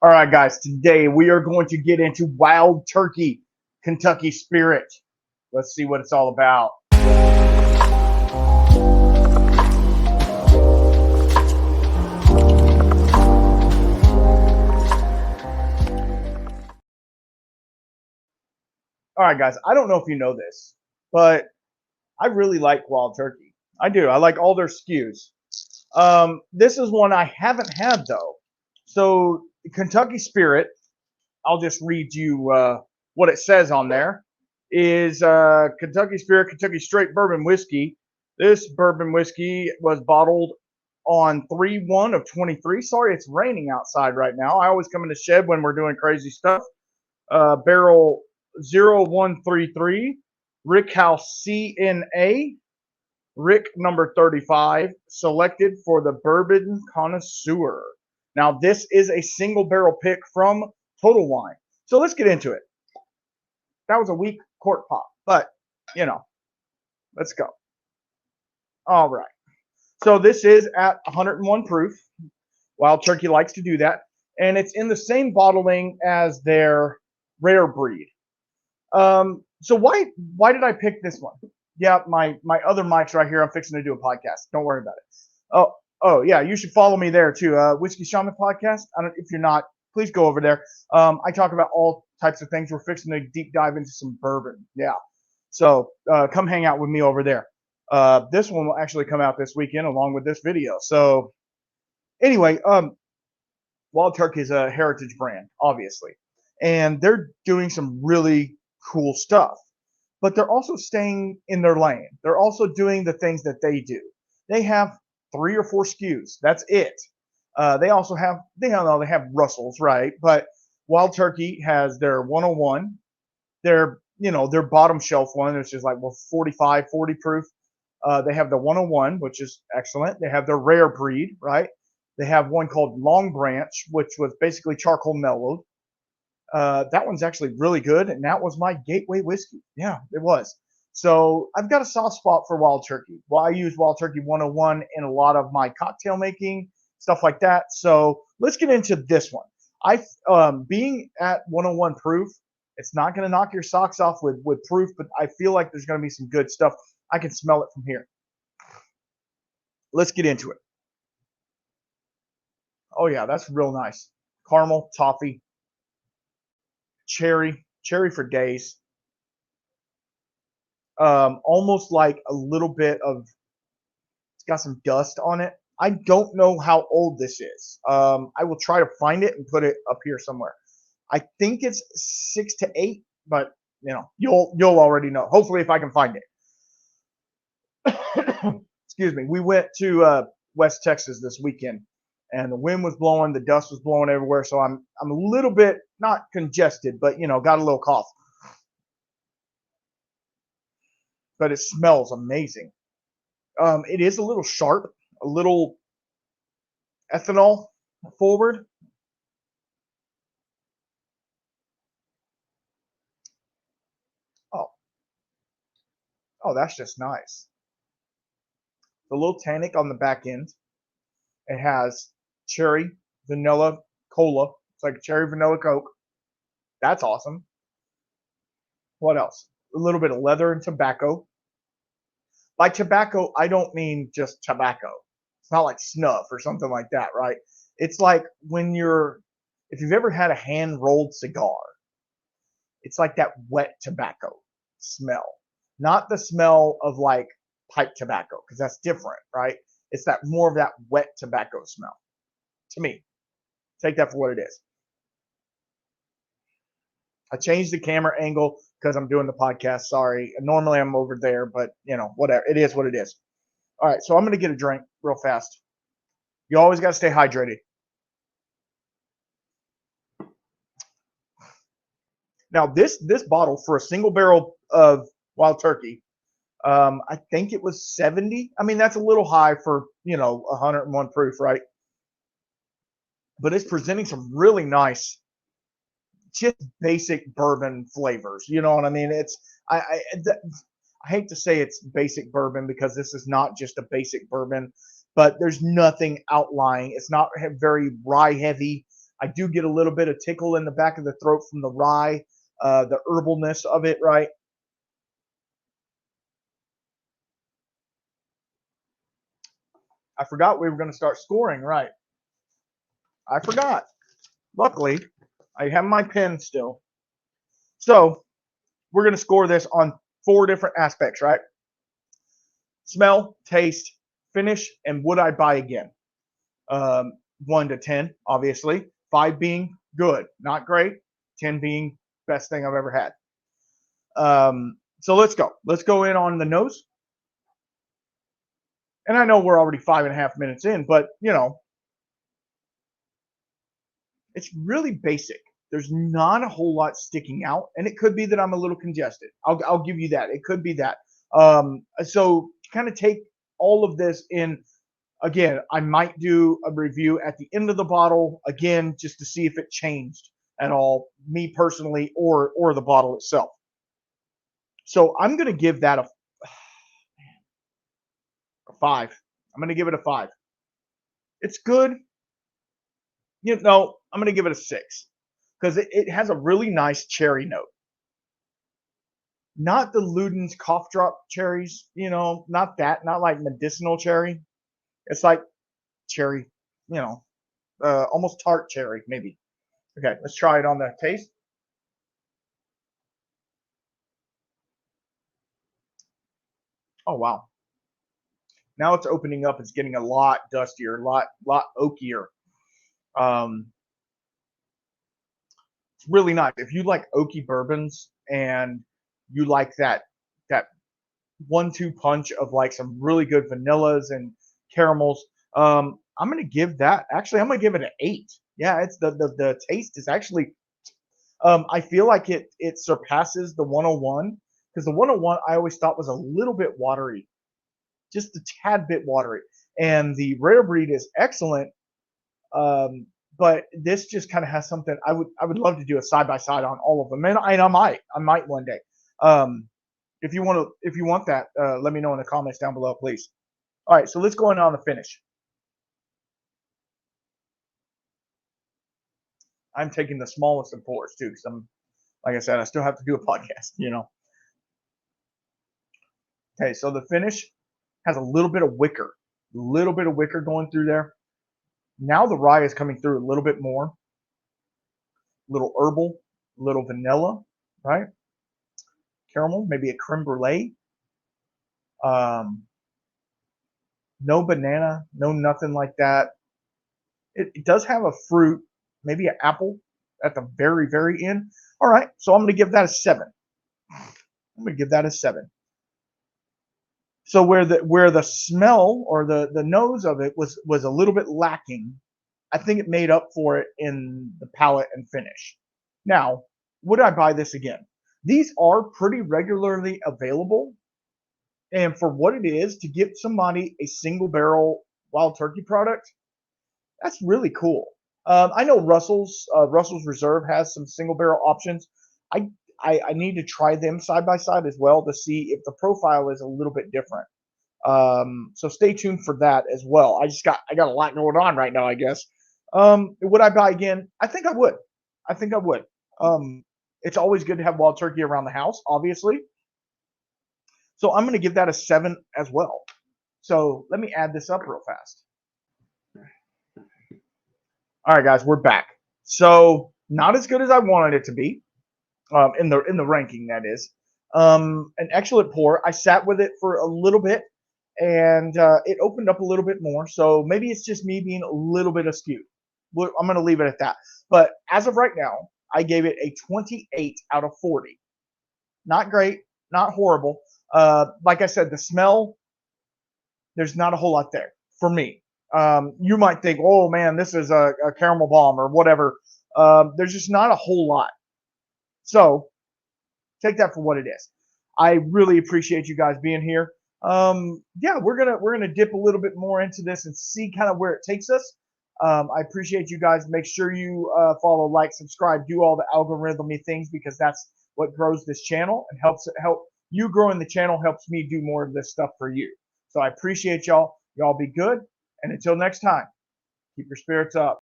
All right, guys, today we are going to get into Wild Turkey Kentucky Spirit. Let's see what it's all about. All right, guys, I don't know if you know this, but I really like Wild Turkey. I do. I like all their SKUs. This is one I haven't had, though. So, Kentucky Spirit, I'll just read you what it says on there, is Kentucky Spirit, Kentucky Straight Bourbon Whiskey. This bourbon whiskey was bottled on 3/1 of 23. Sorry, it's raining outside right now. I always come in the shed when we're doing crazy stuff. Barrel 0133, Rick House CNA, Rick number 35, selected for the bourbon connoisseur. Now, this is a single barrel pick from Total Wine. So let's get into it. That was a weak cork pop, but, let's go. All right. So this is at 101 proof. Wild Turkey likes to do that. And it's in the same bottling as their rare breed. So why did I pick this one? Yeah, my other mic's right here. I'm fixing to do a podcast. Don't worry about it. Oh yeah, you should follow me there too. Whiskey Shaman Podcast. If you're not, please go over there. I talk about all types of things. We're fixing to deep dive into some bourbon. Yeah. So come hang out with me over there. This one will actually come out this weekend along with this video. So anyway, Wild Turkey is a heritage brand, obviously, and they're doing some really cool stuff. But they're also staying in their lane. They're also doing the things that they do. They have 3 or 4 SKUs. That's it. They also have they have Russells, right? But Wild Turkey has their 101, their bottom shelf one, which is like 45, 40 proof. They have the 101, which is excellent. They have their rare breed, right? They have one called Long Branch, which was basically charcoal mellowed. That one's actually really good, and that was my gateway whiskey. Yeah, it was. So I've got a soft spot for Wild Turkey. Well, I use Wild Turkey 101 in a lot of my cocktail making, stuff like that. So let's get into this one. Being at 101 proof, it's not going to knock your socks off with proof, but I feel like there's going to be some good stuff. I can smell it from here. Let's get into it. Oh yeah, that's real nice. Caramel, toffee, cherry for days. Almost like a little bit of, it's got some dust on it. I don't know how old this is. I will try to find it and put it up here somewhere. I think it's 6 to 8, but you'll already know. Hopefully, if I can find it. Excuse me. We went to West Texas this weekend, and the wind was blowing, the dust was blowing everywhere. So I'm a little bit not congested, but got a little cough. But it smells amazing. It is a little sharp, a little ethanol forward. Oh, that's just nice. A little tannic on the back end. It has cherry, vanilla, cola. It's like cherry vanilla Coke. That's awesome. What else? A little bit of leather and tobacco. By tobacco, I don't mean just tobacco. It's not like snuff or something like that, right? It's like if you've ever had a hand-rolled cigar, it's like that wet tobacco smell. Not the smell of like pipe tobacco, because that's different, right? It's that more of that wet tobacco smell. To me. Take that for what it is. I changed the camera angle because I'm doing the podcast. Sorry. Normally I'm over there, but whatever. It is what it is. All right, so I'm going to get a drink real fast. You always got to stay hydrated. Now, this bottle for a single barrel of Wild Turkey, I think it was 70. I mean, that's a little high for 101 proof, right? But it's presenting some really nice, just basic bourbon flavors. You know what I mean? I hate to say it's basic bourbon because this is not just a basic bourbon, but there's nothing outlying. It's not very rye heavy. I do get a little bit of tickle in the back of the throat from the rye, the herbalness of it, right? I forgot we were going to start scoring, right? I forgot. Luckily, I have my pen still. So we're going to score this on 4 different aspects, right? Smell, taste, finish, and would I buy again? 1 to 10, obviously. 5 being good, not great. 10 being best thing I've ever had. So let's go. Let's go in on the nose. And I know we're already 5.5 minutes in, but you know, it's really basic. There's not a whole lot sticking out, and it could be that I'm a little congested. I'll give you that. It could be that. So kind of take all of this in. Again, I might do a review at the end of the bottle again, just to see if it changed at all, me personally, or the bottle itself. So I'm going to give that a 5. I'm going to give it a 5. It's good. You know, I'm going to give it a 6 because it has a really nice cherry note. Not the Luden's cough drop cherries, you know, not that, not like medicinal cherry. It's like cherry, you know, almost tart cherry, maybe. Okay, let's try it on the taste. Oh, wow. Now it's opening up. It's getting a lot dustier, lot oakier. It's really nice. If you like oaky bourbons and you like that 1-2 punch of like some really good vanillas and caramels, I'm gonna give that. Actually, I'm gonna give it an 8. Yeah, it's the taste is actually. I feel like it surpasses the 101 because the 101 I always thought was a little bit watery, just a tad bit watery, and the rare breed is excellent. But this just kind of has something. I would love to do a side by side on all of them, and I might one day. If you want that, let me know in the comments down below, please. All right, so let's go on the finish. I'm taking the smallest of pours too, because like I said, I still have to do a podcast, you know. Okay, so the finish has a little bit of wicker, going through there. Now the rye is coming through a little bit more, little herbal, little vanilla, right? Caramel, maybe a creme brulee. No banana, no nothing like that. It does have a fruit, maybe an apple at the very, very end. All right, so I'm going to give that a 7. I'm going to give that a 7. So where the smell or the nose of it was a little bit lacking, I think it made up for it in the palate and finish. Now, would I buy this again? These are pretty regularly available, and for what it is to give somebody a single barrel wild turkey product, that's really cool. I know Russell's Reserve has some single barrel options. I I need to try them side by side as well to see if the profile is a little bit different. So stay tuned for that as well. I got a lot going on right now, I guess. Would I buy again? I think I would. I think I would. It's always good to have wild turkey around the house, obviously. So I'm going to give that a 7 as well. So let me add this up real fast. All right, guys, we're back. So not as good as I wanted it to be, in the ranking, that is. An excellent pour. I sat with it for a little bit, and it opened up a little bit more. So maybe it's just me being a little bit askew. I'm going to leave it at that. But as of right now, I gave it a 28 out of 40. Not great, not horrible. Like I said, the smell, there's not a whole lot there for me. You might think, oh man, this is a caramel bomb or whatever. There's just not a whole lot. So take that for what it is. I really appreciate you guys being here. Yeah, we're gonna dip a little bit more into this and see kind of where it takes us. I appreciate you guys. Make sure you follow, like, subscribe, do all the algorithmy things, because that's what grows this channel and help you growing the channel helps me do more of this stuff for you. So I appreciate y'all. Y'all be good, and until next time, keep your spirits up.